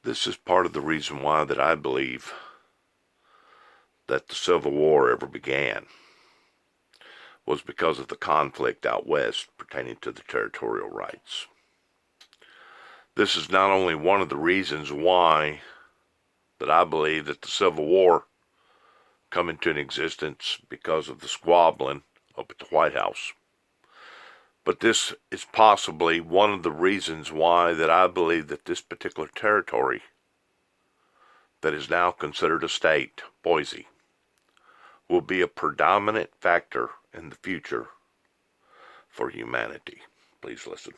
This is part of the reason why that I believe that the Civil War ever began, was because of the conflict out west pertaining to the territorial rights. This is not only one of the reasons why that I believe that the Civil War come into existence because of the squabbling up at the White House, but this is possibly one of the reasons why that I believe that this particular territory that is now considered a state, Boise, will be a predominant factor in the future for humanity. Please listen.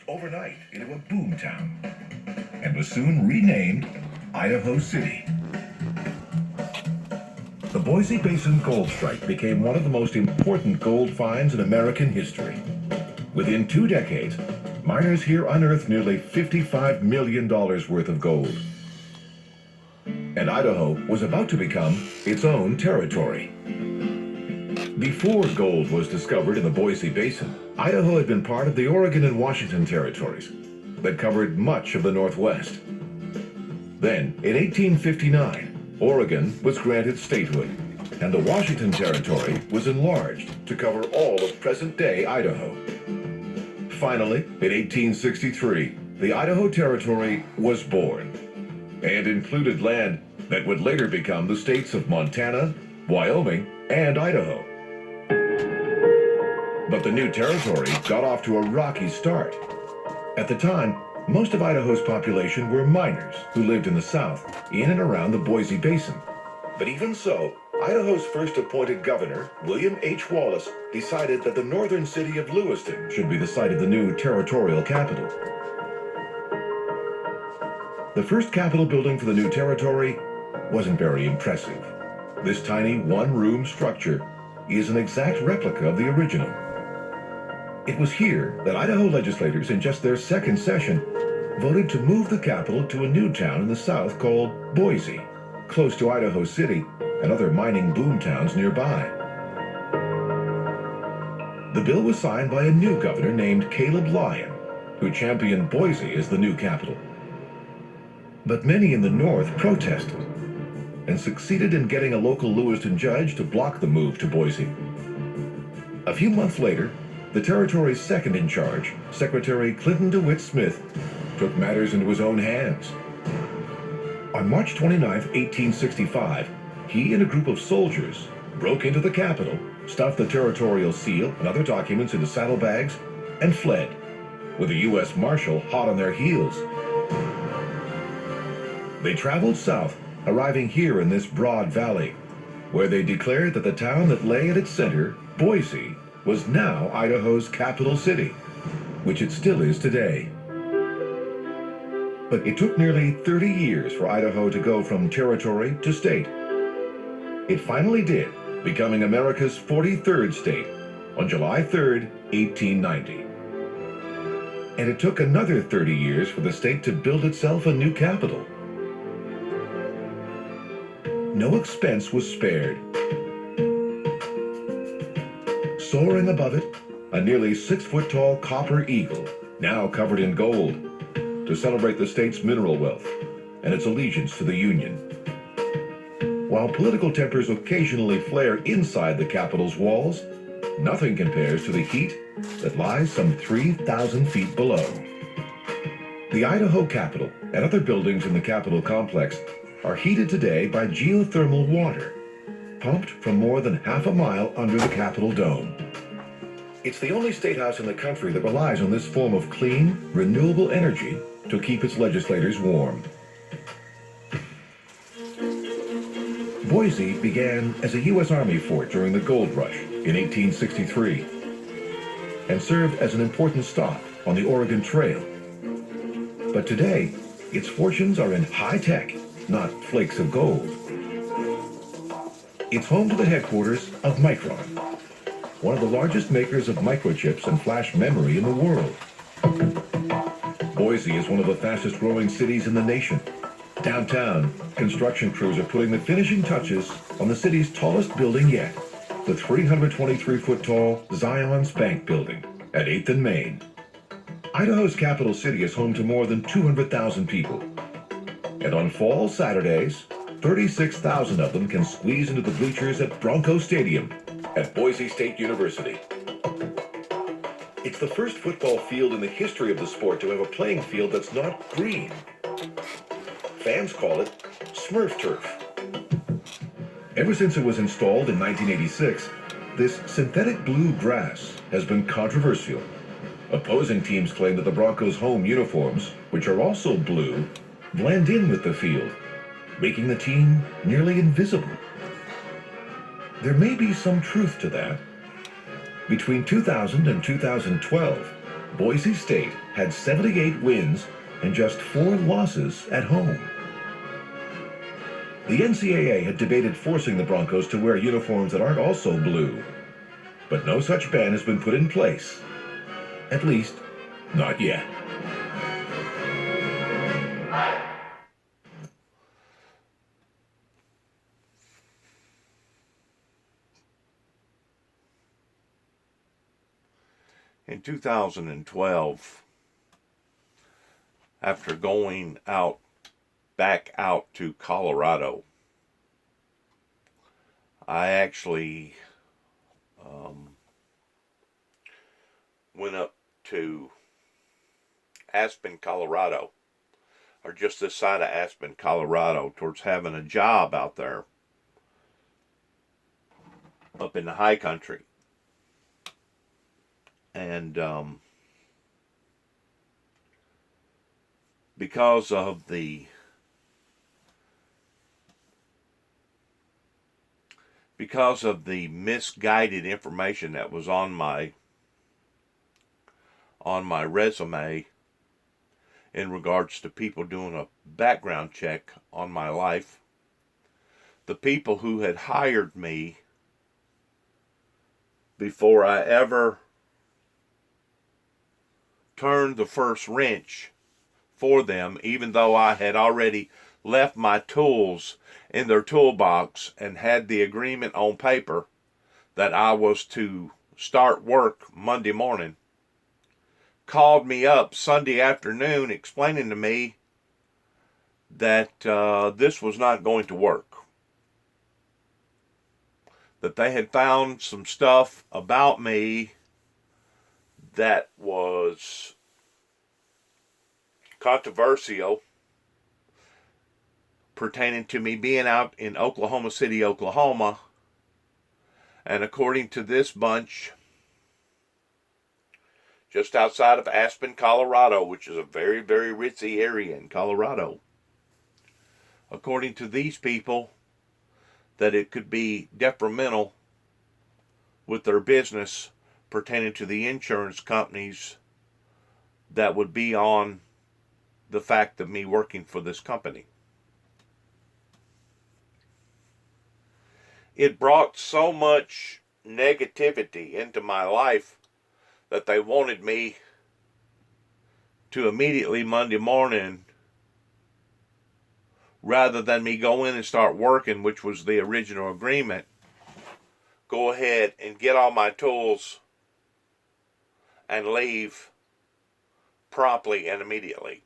Overnight into a boom town and was soon renamed Idaho City. The Boise Basin gold strike became one of the most important gold finds in American history. Within 2 decades, miners here unearthed nearly $55 million worth of gold. And Idaho was about to become its own territory. Before gold was discovered in the Boise Basin, Idaho had been part of the Oregon and Washington territories that covered much of the Northwest. Then, in 1859, Oregon was granted statehood, and the Washington Territory was enlarged to cover all of present-day Idaho. Finally, in 1863, the Idaho Territory was born, and included land that would later become the states of Montana, Wyoming, and Idaho. But the new territory got off to a rocky start. At the time, most of Idaho's population were miners who lived in the south, in and around the Boise Basin. But even so, Idaho's first appointed governor, William H. Wallace, decided that the northern city of Lewiston should be the site of the new territorial capital. The first capitol building for the new territory wasn't very impressive. This tiny one-room structure is an exact replica of the original. It was here that Idaho legislators, in just their second session, voted to move the capital to a new town in the south called Boise, close to Idaho City and other mining boom towns nearby. The bill was signed by a new governor named Caleb Lyon, who championed Boise as the new capital. But many in the north protested and succeeded in getting a local Lewiston judge to block the move to Boise. A few months later, the territory's second in charge, Secretary Clinton DeWitt Smith, took matters into his own hands. On March 29, 1865, he and a group of soldiers broke into the Capitol, stuffed the territorial seal and other documents into saddlebags, and fled, with a U.S. Marshal hot on their heels. They traveled south, arriving here in this broad valley, where they declared that the town that lay at its center, Boise, was now Idaho's capital city, which it still is today. But it took nearly 30 years for Idaho to go from territory to state. It finally did, becoming America's 43rd state on July 3rd, 1890. And it took another 30 years for the state to build itself a new capital. No expense was spared. Soaring above it, a nearly 6-foot-tall copper eagle, now covered in gold, to celebrate the state's mineral wealth and its allegiance to the Union. While political tempers occasionally flare inside the Capitol's walls, nothing compares to the heat that lies some 3,000 feet below. The Idaho Capitol and other buildings in the Capitol complex are heated today by geothermal water, pumped from more than half a mile under the Capitol dome. It's the only state house in the country that relies on this form of clean, renewable energy to keep its legislators warm. Boise began as a U.S. Army fort during the gold rush in 1863 and served as an important stop on the Oregon Trail. But today, its fortunes are in high tech, not flakes of gold. It's home to the headquarters of Micron, one of the largest makers of microchips and flash memory in the world. Boise is one of the fastest growing cities in the nation. Downtown, construction crews are putting the finishing touches on the city's tallest building yet, the 323-foot tall Zions Bank building at 8th and Main. Idaho's capital city is home to more than 200,000 people. And on fall Saturdays, 36,000 of them can squeeze into the bleachers at Bronco Stadium at Boise State University. It's the first football field in the history of the sport to have a playing field that's not green. Fans call it Smurf turf. Ever since it was installed in 1986, this synthetic blue grass has been controversial. Opposing teams claim that the Broncos' home uniforms, which are also blue, blend in with the field, making the team nearly invisible. There may be some truth to that. Between 2000 and 2012, Boise State had 78 wins and just 4 losses at home. The NCAA had debated forcing the Broncos to wear uniforms that aren't also blue, but no such ban has been put in place. At least, not yet. In 2012, after going back out to Colorado, I actually went up to Aspen, Colorado, or just this side of Aspen, Colorado, towards having a job out there up in the high country. And because of the misguided information that was on my resume in regards to people doing a background check on my life, the people who had hired me before I ever turned the first wrench for them, even though I had already left my tools in their toolbox and had the agreement on paper that I was to start work Monday morning, called me up Sunday afternoon explaining to me that this was not going to work. That they had found some stuff about me that was controversial pertaining to me being out in Oklahoma City, Oklahoma. And according to this bunch, just outside of Aspen, Colorado, which is a very, very ritzy area in Colorado, according to these people, that it could be detrimental with their business pertaining to the insurance companies that would be on the fact of me working for this company. It brought so much negativity into my life that they wanted me to immediately Monday morning, rather than me go in and start working, which was the original agreement, go ahead and get all my tools and leave promptly and immediately.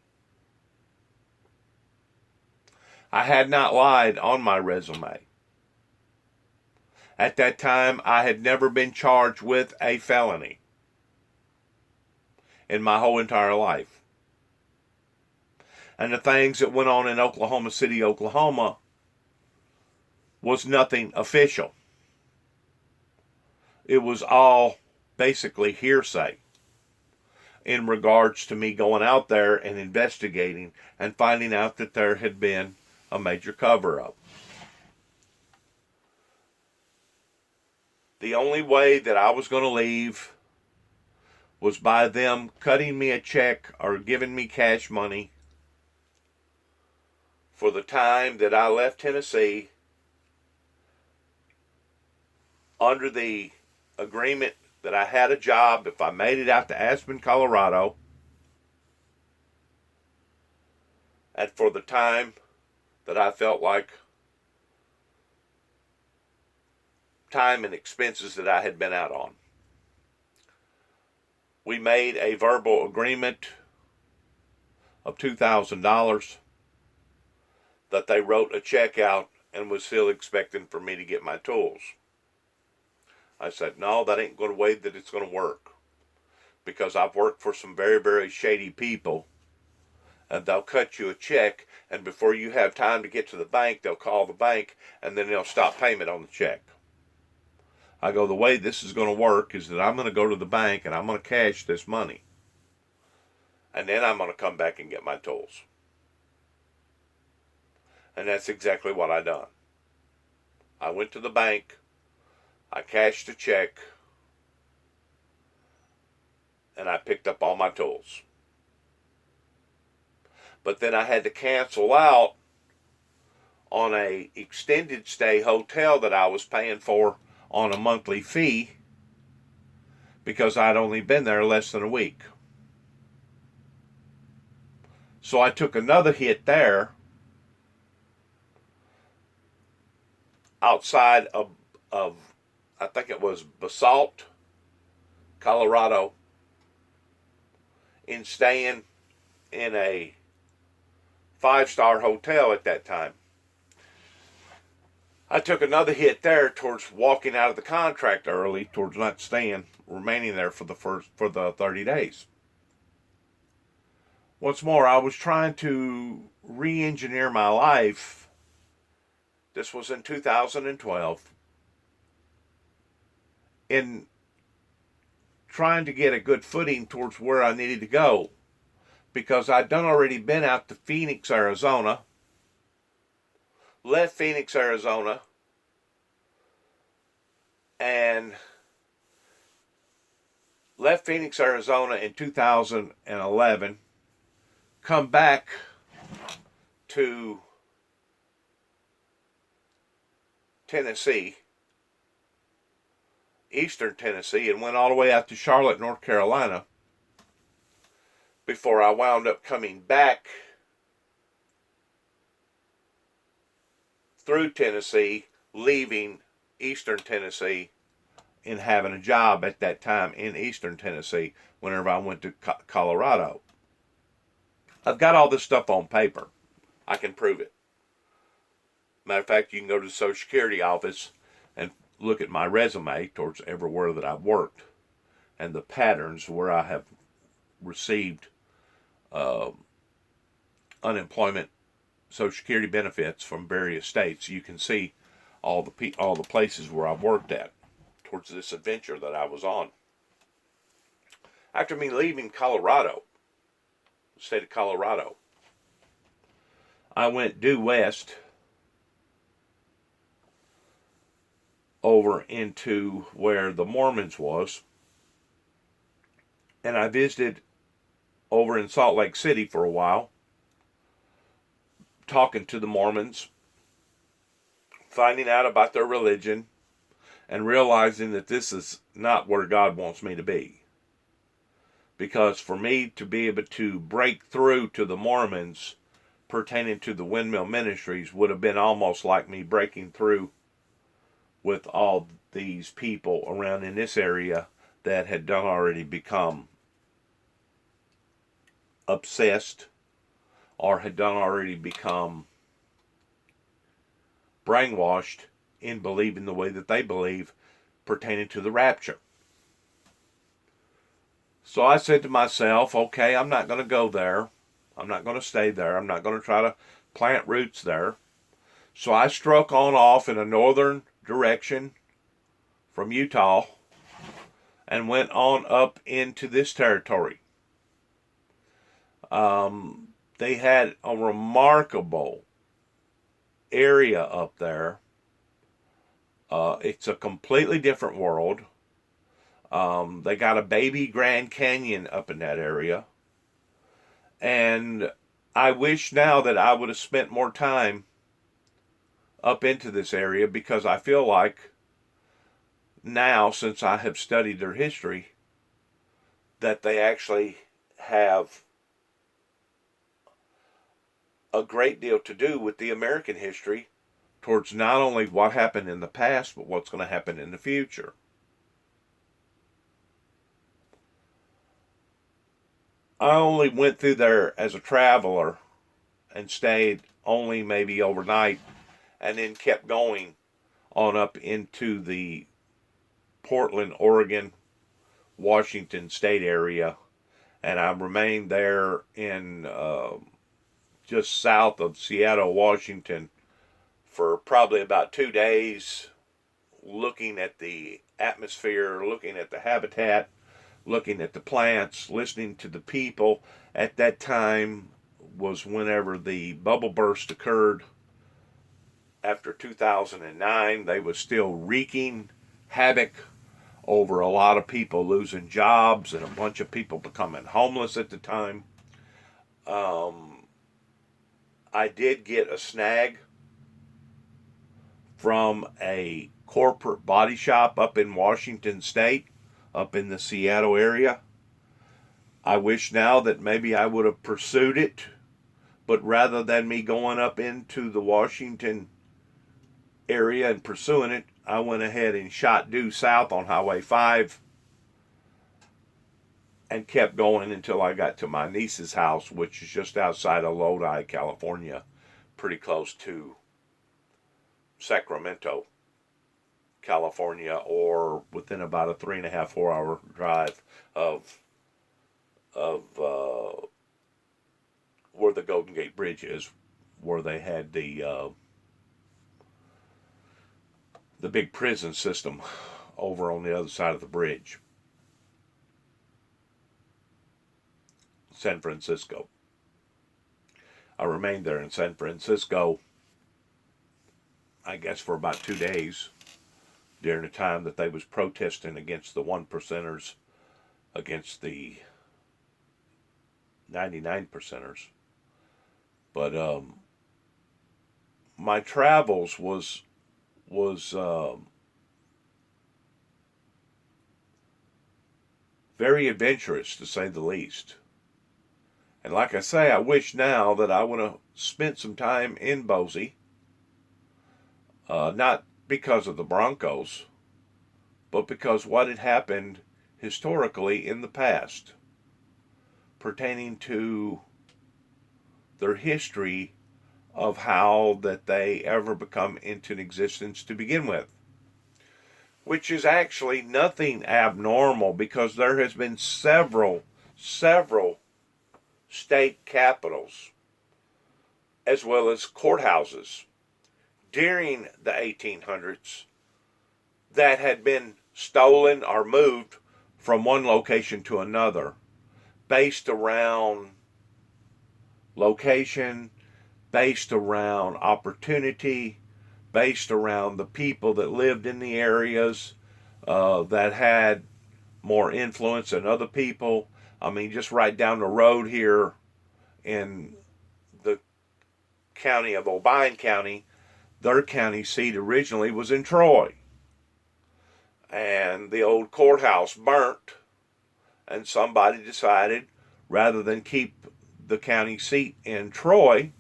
I had not lied on my resume. At that time, I had never been charged with a felony in my whole entire life. And the things that went on in Oklahoma City, Oklahoma, was nothing official. It was all basically hearsay in regards to me going out there and investigating and finding out that there had been a major cover-up. The only way that I was going to leave was by them cutting me a check or giving me cash money for the time that I left Tennessee under the agreement that I had a job if I made it out to Aspen, Colorado, and for the time that I felt like time and expenses that I had been out on. We made a verbal agreement of $2,000 that they wrote a check out and was still expecting for me to get my tools. I said, no, that ain't going to way that it's going to work, because I've worked for some very, very shady people, and they'll cut you a check, and before you have time to get to the bank, they'll call the bank, and then they'll stop payment on the check. I go, the way this is going to work is that I'm going to go to the bank and I'm going to cash this money, and then I'm going to come back and get my tools. And that's exactly what I done. I went to the bank, I cashed a check, and I picked up all my tools. But then I had to cancel out on a extended stay hotel that I was paying for on a monthly fee, because I'd only been there less than a week. So I took another hit there outside of I think it was Basalt, Colorado, in staying in a 5-star hotel at that time. I took another hit there towards walking out of the contract early, towards not remaining there for the 30 days. What's more, I was trying to re-engineer my life. This was in 2012. In trying to get a good footing towards where I needed to go, because I'd already been out to Phoenix, Arizona, left Phoenix, Arizona, and left Phoenix, Arizona in 2011, come back to Tennessee, Eastern Tennessee, and went all the way out to Charlotte, North Carolina, before I wound up coming back through Tennessee, leaving Eastern Tennessee, and having a job at that time in Eastern Tennessee whenever I went to Colorado. I've got all this stuff on paper. I can prove it. Matter of fact, you can go to the Social Security office and look at my resume towards everywhere that I've worked, and the patterns where I have received unemployment, Social Security benefits from various states. You can see all the places where I've worked at towards this adventure that I was on. After me leaving Colorado, the state of Colorado, I went due west over into where the Mormons was, and I visited over in Salt Lake City for a while, talking to the Mormons, finding out about their religion, and realizing that this is not where God wants me to be. Because for me to be able to break through to the Mormons pertaining to the windmill ministries would have been almost like me breaking through with all these people around in this area that had already become obsessed, or had already become brainwashed in believing the way that they believe pertaining to the rapture. So I said to myself, okay, I'm not going to go there. I'm not going to stay there. I'm not going to try to plant roots there. So I struck on off in a northern direction from Utah and went on up into this territory. They had a remarkable area up there. It's a completely different world. They got a baby Grand Canyon up in that area. And I wish now that I would have spent more time up into this area, because I feel like now, since I have studied their history, that they actually have a great deal to do with the American history towards not only what happened in the past, but what's going to happen in the future. I only went through there as a traveler and stayed only maybe overnight, and then kept going on up into the Portland, Oregon, Washington state area, and I remained there in just south of Seattle, Washington, for probably about 2 days, looking at the atmosphere, looking at the habitat, looking at the plants, listening to the people. At that time was whenever the bubble burst occurred after 2009. They was still wreaking havoc over a lot of people losing jobs and a bunch of people becoming homeless at the time. I did get a snag from a corporate body shop up in Washington State, up in the Seattle area. I wish now that maybe I would have pursued it, but rather than me going up into the Washington area and pursuing it, I went ahead and shot due south on Highway 5 and kept going until I got to my niece's house, which is just outside of Lodi, California, pretty close to Sacramento, California, or within about a 3.5, 4 hour drive of where the Golden Gate Bridge is, where they had the big prison system over on the other side of the bridge. San Francisco. I remained there in San Francisco, I guess, for about 2 days during the time that they was protesting against the 1%ers, against the 99%ers. But my travels was very adventurous, to say the least. And like I say, I wish now that I would have spent some time in Boise, not because of the Broncos, but because what had happened historically in the past, pertaining to their history of how that they ever become into existence to begin with, which is actually nothing abnormal, because there has been several state capitals as well as courthouses during the 1800s that had been stolen or moved from one location to another, based around location, based around opportunity, based around the people that lived in the areas that had more influence than other people. I mean, just right down the road here in the county of Obion County, their county seat originally was in Troy. And the old courthouse burnt, and somebody decided, rather than keep the county seat in Troy,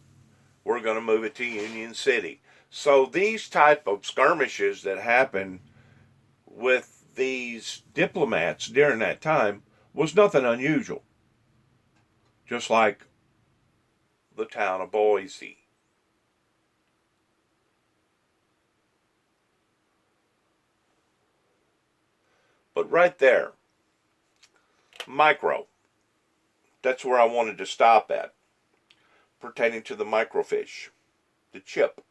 we're going to move it to Union City. So these type of skirmishes that happened with these diplomats during that time was nothing unusual. Just like the town of Boise. But right there, micro, that's where I wanted to stop at, pertaining to the microfiche, the chip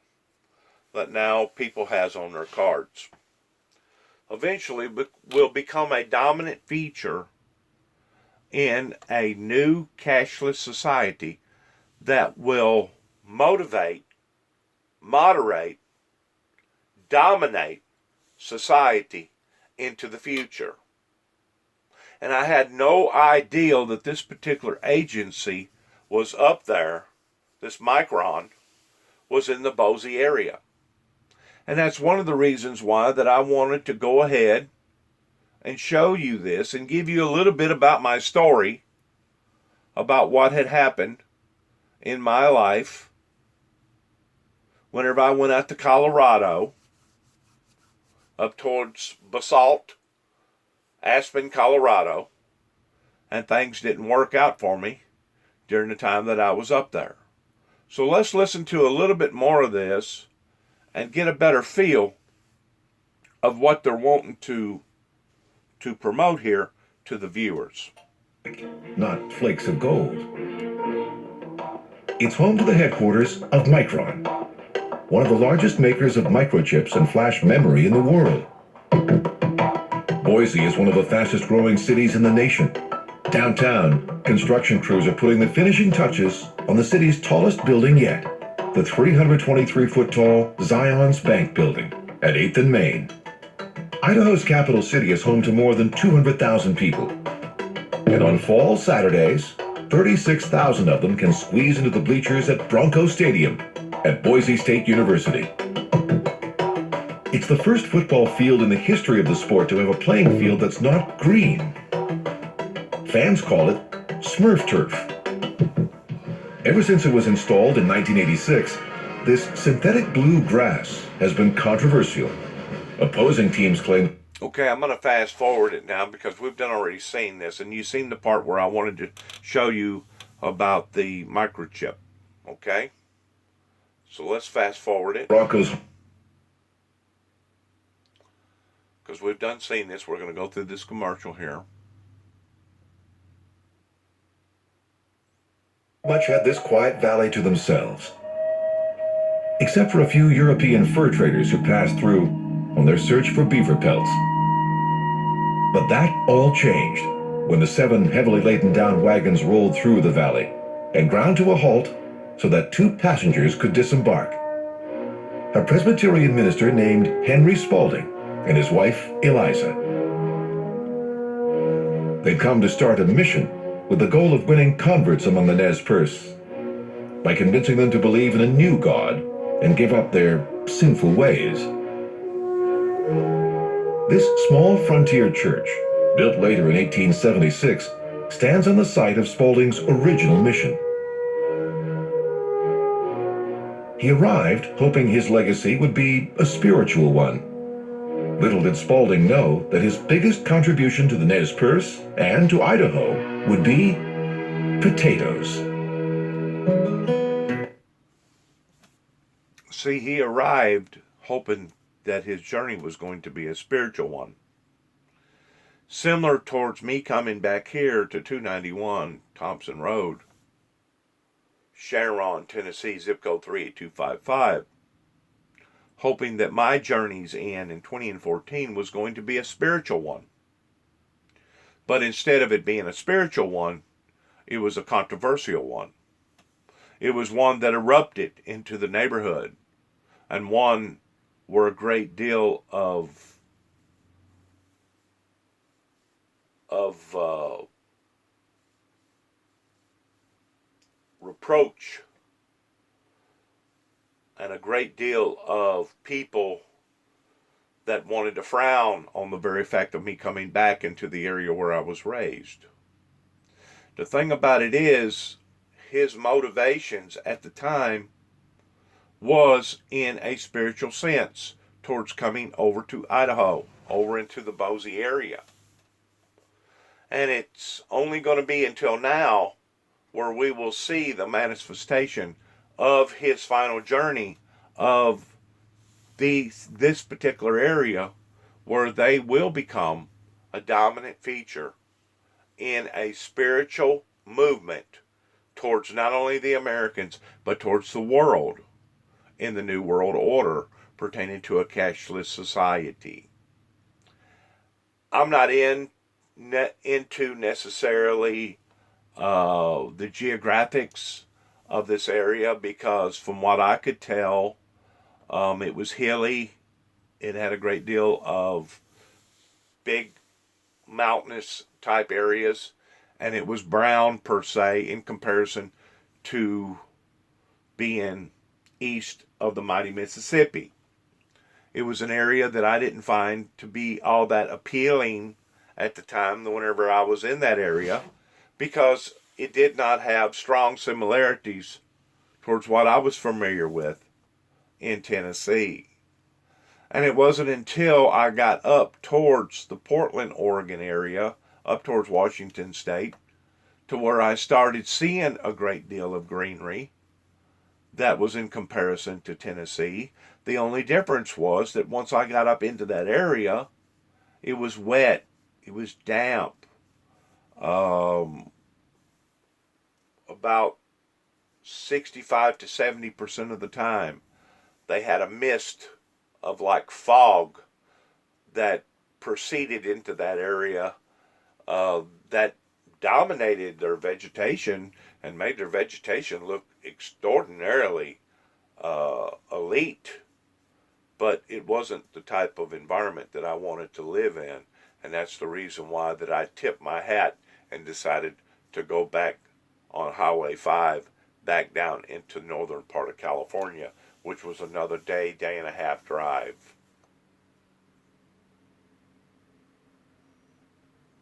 that now people has on their cards. Eventually will become a dominant feature in a new cashless society that will motivate, moderate, dominate society into the future. And I had no idea that this particular agency was up there, this Micron, was in the Boise area. And that's one of the reasons why that I wanted to go ahead and show you this and give you a little bit about my story, about what had happened in my life whenever I went out to Colorado, up towards Basalt, Aspen, Colorado, and things didn't work out for me during the time that I was up there. So let's listen to a little bit more of this and get a better feel of what they're wanting to promote here to the viewers. Not flakes of gold. It's home to the headquarters of Micron, one of the largest makers of microchips and flash memory in the world. Boise is one of the fastest growing cities in the nation. Downtown, construction crews are putting the finishing touches on the city's tallest building yet, the 323-foot tall Zions Bank building at 8th and Main. Idaho's capital city is home to more than 200,000 people. And on fall Saturdays, 36,000 of them can squeeze into the bleachers at Bronco Stadium at Boise State University. It's the first football field in the history of the sport to have a playing field that's not green. Fans call it Smurf turf. Ever since it was installed in 1986, this synthetic blue grass has been controversial. Opposing teams claim... Okay, I'm going to fast forward it now because we've already seen this, and you've seen the part where I wanted to show you about the microchip. Okay? So let's fast forward it. Broncos... because we've seen this. We're going to go through this commercial here. Much had this quiet valley to themselves, except for a few European fur traders who passed through on their search for beaver pelts. But that all changed when the 7 heavily laden down wagons rolled through the valley and ground to a halt so that 2 passengers could disembark. A Presbyterian minister named Henry Spalding and his wife Eliza. They'd come to start a mission with the goal of winning converts among the Nez Perce by convincing them to believe in a new God and give up their sinful ways. This small frontier church, built later in 1876, stands on the site of Spalding's original mission. He arrived hoping his legacy would be a spiritual one. Little did Spalding know that his biggest contribution to the Nez Perce and to Idaho would be potatoes. See, he arrived hoping that his journey was going to be a spiritual one. Similar towards me coming back here to 291 Thompson Road, Sharon, Tennessee, zip code 38255. Hoping that my journey's in 2014 was going to be a spiritual one. But instead of it being a spiritual one, it was a controversial one. It was one that erupted into the neighborhood, and one where a great deal of reproach and a great deal of people that wanted to frown on the very fact of me coming back into the area where I was raised. The thing about it is, his motivations at the time was in a spiritual sense towards coming over to Idaho, over into the Boise area. And it's only going to be until now where we will see the manifestation of his final journey of this particular area, where they will become a dominant feature in a spiritual movement towards not only the Americans but towards the world in the New World Order pertaining to a cashless society. I'm not into necessarily the geographics of this area, because from what I could tell, it was hilly. It had a great deal of big mountainous type areas, and it was brown per se in comparison to being east of the mighty Mississippi. It was an area that I didn't find to be all that appealing at the time whenever I was in that area, because it did not have strong similarities towards what I was familiar with in Tennessee. And it wasn't until I got up towards the Portland, Oregon area, up towards Washington State, to where I started seeing a great deal of greenery that was in comparison to Tennessee. The only difference was that once I got up into that area, it was wet, it was damp. About 65 to 70% of the time, they had a mist of like fog that proceeded into that area that dominated their vegetation and made their vegetation look extraordinarily elite. But it wasn't the type of environment that I wanted to live in, and that's the reason why that I tipped my hat and decided to go back on Highway 5 back down into the northern part of California, which was another day and a half drive.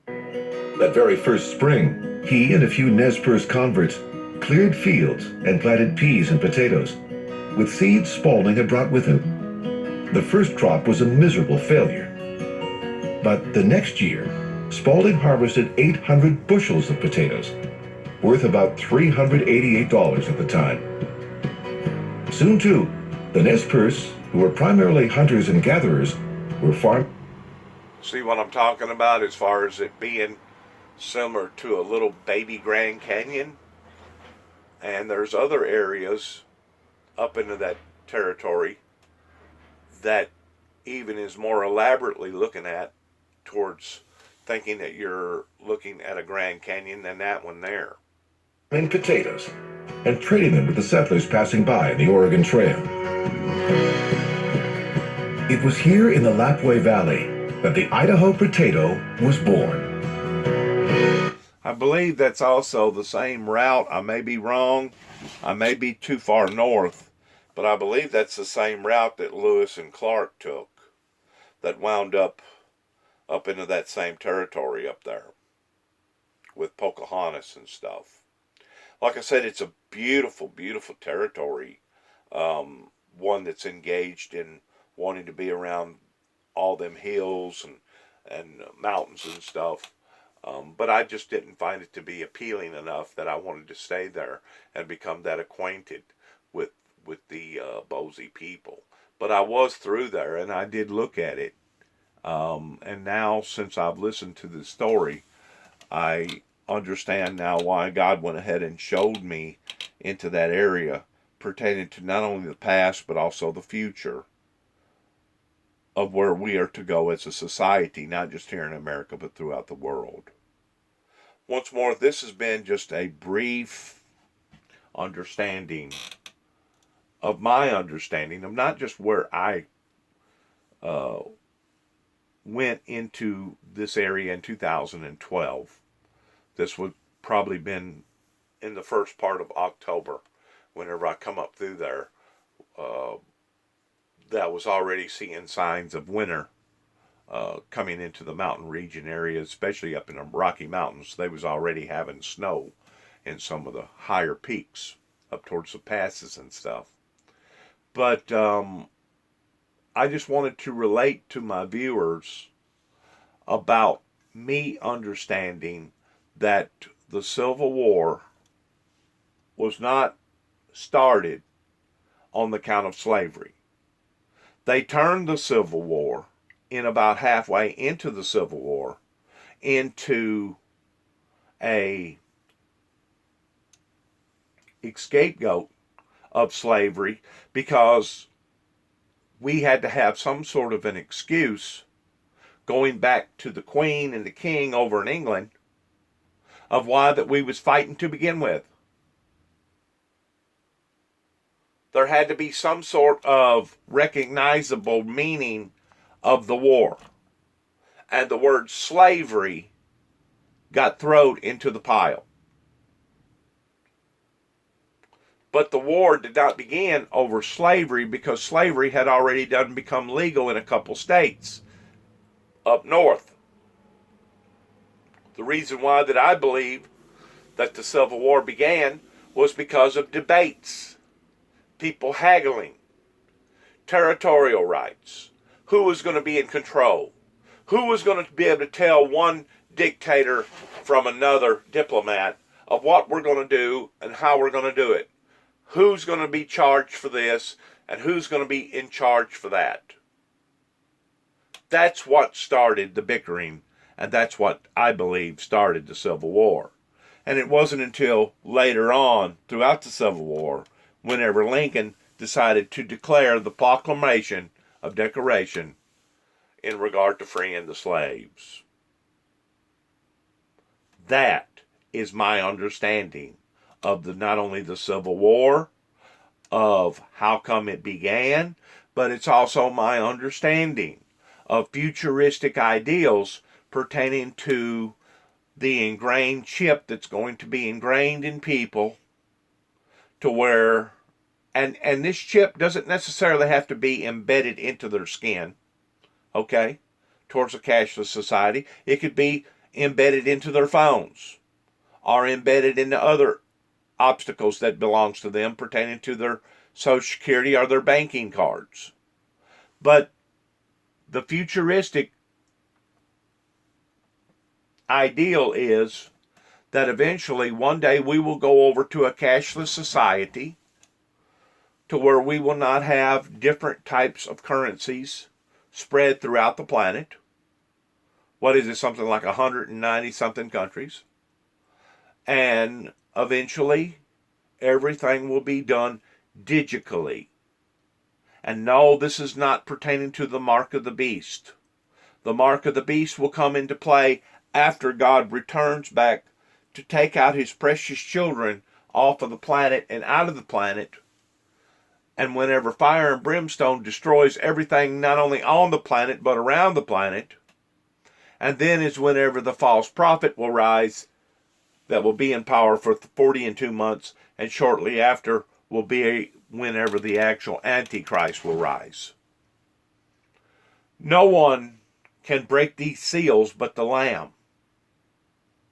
That very first spring, he and a few Nez Perce converts cleared fields and planted peas and potatoes, with seeds Spaulding had brought with him. The first crop was a miserable failure. But the next year, Spaulding harvested 800 bushels of potatoes, worth about $388 at the time. Soon, too, the Nez Perce, who were primarily hunters and gatherers, were farm. See what I'm talking about as far as it being similar to a little baby Grand Canyon? And there's other areas up into that territory that even is more elaborately looking at towards thinking that you're looking at a Grand Canyon than that one there. And potatoes, and trading them with the settlers passing by in the Oregon Trail. It was here in the Lapwai Valley that the Idaho potato was born. I believe that's also the same route. I may be wrong. I may be too far north, but I believe that's the same route that Lewis and Clark took that wound up into that same territory up there with Pocahontas and stuff. Like I said, it's a beautiful, beautiful territory. One that's engaged in wanting to be around all them hills and mountains and stuff. But I just didn't find it to be appealing enough that I wanted to stay there and become that acquainted with the Boise people. But I was through there and I did look at it. And now, since I've listened to the story, I understand now why God went ahead and showed me into that area pertaining to not only the past but also the future of where we are to go as a society, not just here in America but throughout the world. Once more, this has been just a brief understanding of my understanding of not just where I went into this area in 2012. This would probably been in the first part of October whenever I come up through there. That was already seeing signs of winter coming into the mountain region areas, especially up in the Rocky Mountains. They was already having snow in some of the higher peaks up towards the passes and stuff. But I just wanted to relate to my viewers about me understanding that the Civil War was not started on the count of slavery. They turned the Civil War in about halfway into the Civil War into a scapegoat of slavery because we had to have some sort of an excuse going back to the Queen and the King over in England of why that we was fighting to begin with. There had to be some sort of recognizable meaning of the war. And the word slavery got thrown into the pile. But the war did not begin over slavery because slavery had already done become legal in a couple states up north. The reason why that I believe that the Civil War began was because of debates, people haggling, territorial rights, who was going to be in control, who was going to be able to tell one dictator from another diplomat of what we're going to do and how we're going to do it. Who's going to be charged for this and who's going to be in charge for that. That's what started the bickering, and that's what I believe started the Civil War. And it wasn't until later on, throughout the Civil War, whenever Lincoln decided to declare the Proclamation of Declaration in regard to freeing the slaves. That is my understanding of not only the Civil War, of how come it began, but it's also my understanding of futuristic ideals pertaining to the ingrained chip that's going to be ingrained in people, to where, and this chip doesn't necessarily have to be embedded into their skin, okay, towards a cashless society. It could be embedded into their phones or embedded into other obstacles that belongs to them pertaining to their Social Security or their banking cards. But the futuristic ideal is that eventually one day we will go over to a cashless society, to where we will not have different types of currencies spread throughout the planet. What is it, something like 190 something countries? And eventually everything will be done digitally. And no, this is not pertaining to the mark of the beast. The mark of the beast will come into play after God returns back to take out his precious children off of the planet and out of the planet. And whenever fire and brimstone destroys everything not only on the planet but around the planet, and then is whenever the false prophet will rise, that will be in power for 42 months, and shortly after will be whenever the actual Antichrist will rise. No one can break these seals but the Lamb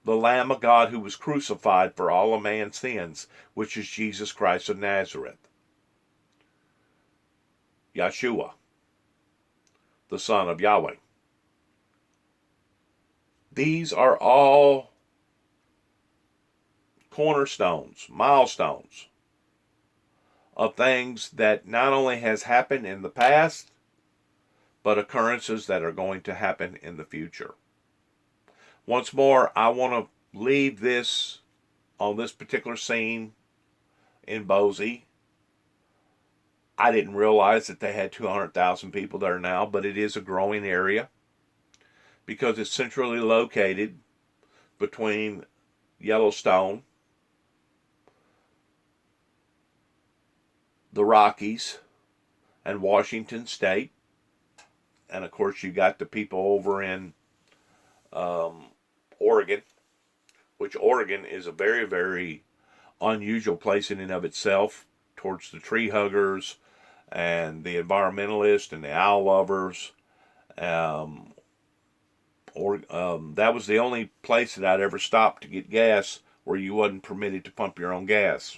of God who was crucified for all of man's sins, which is Jesus Christ of Nazareth. Yeshua, the Son of Yahweh. These are all cornerstones, milestones of things that not only has happened in the past, but occurrences that are going to happen in the future. Once more, I want to leave this on this particular scene in Boise. I didn't realize that they had 200,000 people there now, but it is a growing area because it's centrally located between Yellowstone, the Rockies, and Washington State. And of course, you got the people over in Oregon, which Oregon is a very, very unusual place in and of itself, towards the tree huggers and the environmentalists and the owl lovers. That was the only place that I'd ever stopped to get gas where you wasn't permitted to pump your own gas.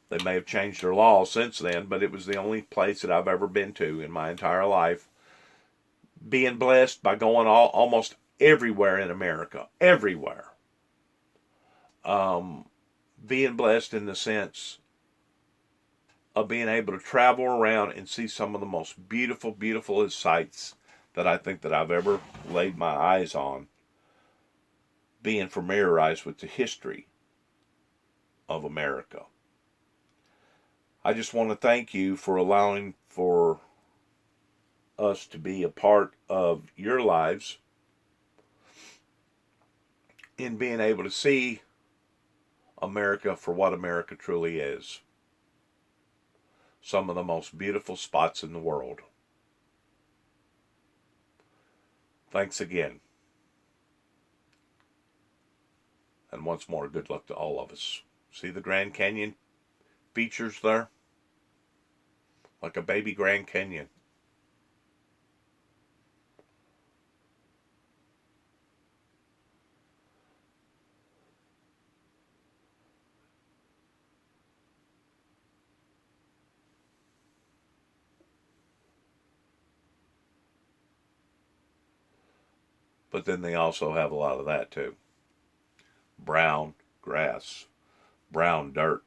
They may have changed their laws since then, but it was the only place that I've ever been to in my entire life. Being blessed by going almost everywhere in America, everywhere. Being blessed in the sense of being able to travel around and see some of the most beautiful, beautiful sights that I think that I've ever laid my eyes on. Being familiarized with the history of America. I just want to thank you for allowing for us to be a part of your lives in being able to see America for what America truly is. Some of the most beautiful spots in the world. Thanks again. And once more, good luck to all of us. See the Grand Canyon features there? Like a baby Grand Canyon. But then they also have a lot of that too. Brown, grass, brown dirt,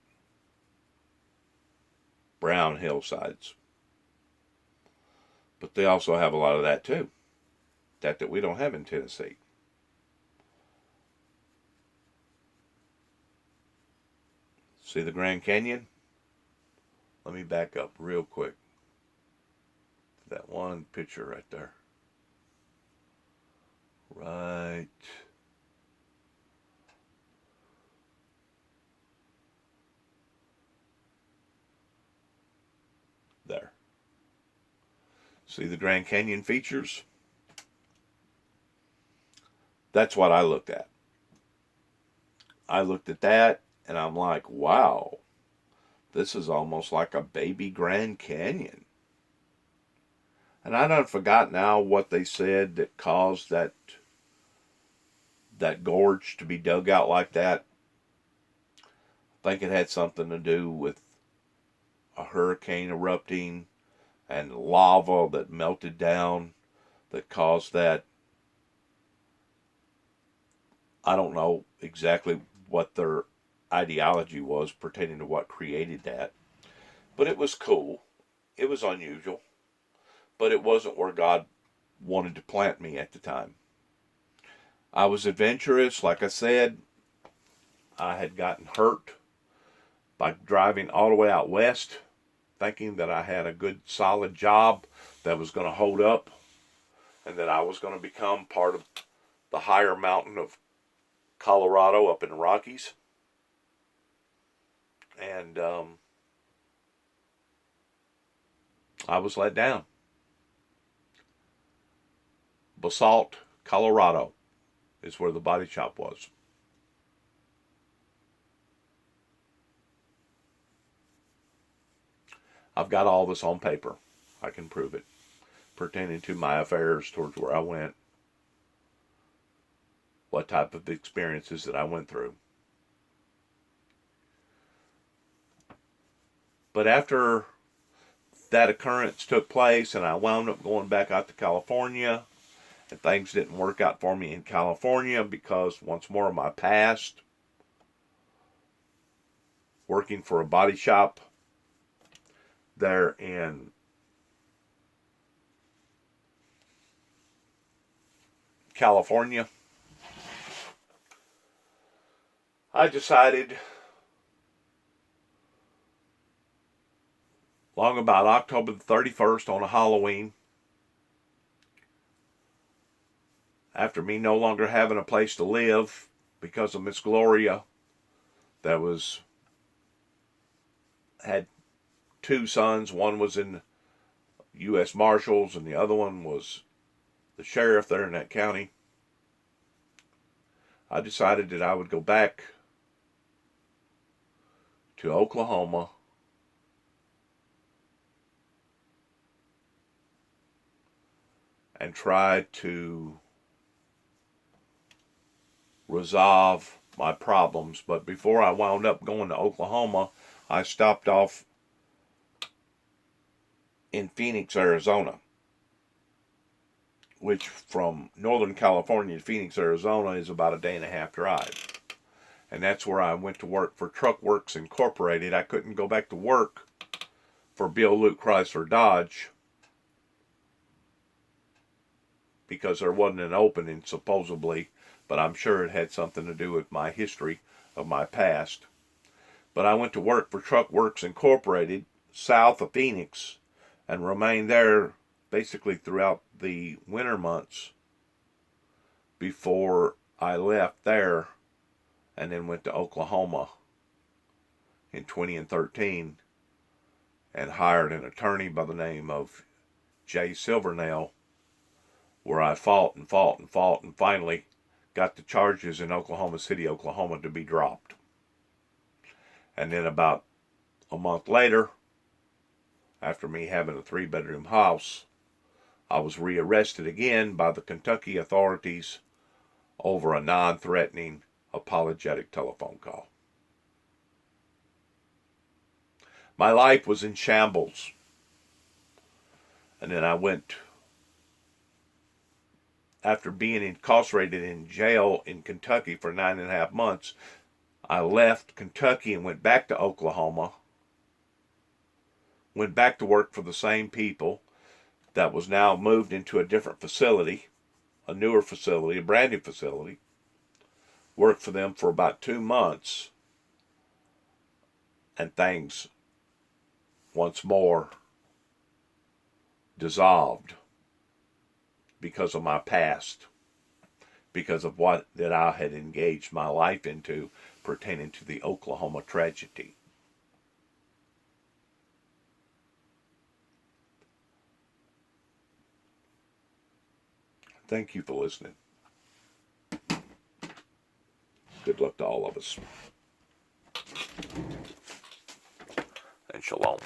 brown hillsides. But they also have a lot of that too. That we don't have in Tennessee. See the Grand Canyon? Let me back up real quick. That one picture right there. Right there. See the Grand Canyon features? That's what I looked at. I looked at that and I'm like, wow, this is almost like a baby Grand Canyon. And I don't forgot now what they said that caused that gorge to be dug out like that. I think it had something to do with a hurricane erupting and lava that melted down that caused that. I don't know exactly what their ideology was pertaining to what created that, but it was cool. It was unusual, but it wasn't where God wanted to plant me at the time. I was adventurous, like I said. I had gotten hurt by driving all the way out west, thinking that I had a good solid job that was going to hold up and that I was going to become part of the higher mountain of Colorado up in the Rockies. And I was let down. Basalt, Colorado is where the body shop was. I've got all this on paper. I can prove it. Pertaining to my affairs towards where I went. What type of experiences that I went through. But after that occurrence took place and I wound up going back out to California, and things didn't work out for me in California because once more of my past, working for a body shop there in California, I decided long about October the 31st on a Halloween, after me no longer having a place to live because of Miss Gloria that had two sons. One was in U.S. Marshals and the other one was the sheriff there in that county. I decided that I would go back to Oklahoma and try to resolve my problems. But before I wound up going to Oklahoma, I stopped off in Phoenix, Arizona, which from Northern California to Phoenix, Arizona is about a day and a half drive. And that's where I went to work for Truck Works Incorporated. I couldn't go back to work for Bill Luke Chrysler Dodge because there wasn't an opening, supposedly, but I'm sure it had something to do with my history of my past. But I went to work for Truck Works Incorporated south of Phoenix and remained there basically throughout the winter months before I left there and then went to Oklahoma in 2013 and hired an attorney by the name of Jay Silvernail, where I fought and finally got the charges in Oklahoma City, Oklahoma to be dropped. And then about a month later, after me having a 3-bedroom house, I was rearrested again by the Kentucky authorities over a non-threatening, apologetic telephone call. My life was in shambles. And then I went, after being incarcerated in jail in Kentucky for 9.5 months, I left Kentucky and went back to Oklahoma, went back to work for the same people that was now moved into a different facility, a newer facility, a brand new facility. Worked for them for about 2 months, and things once more dissolved because of my past, because of what that I had engaged my life into pertaining to the Oklahoma tragedy. Thank you for listening. Good luck to all of us. And shalom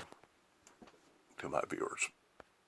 to my viewers.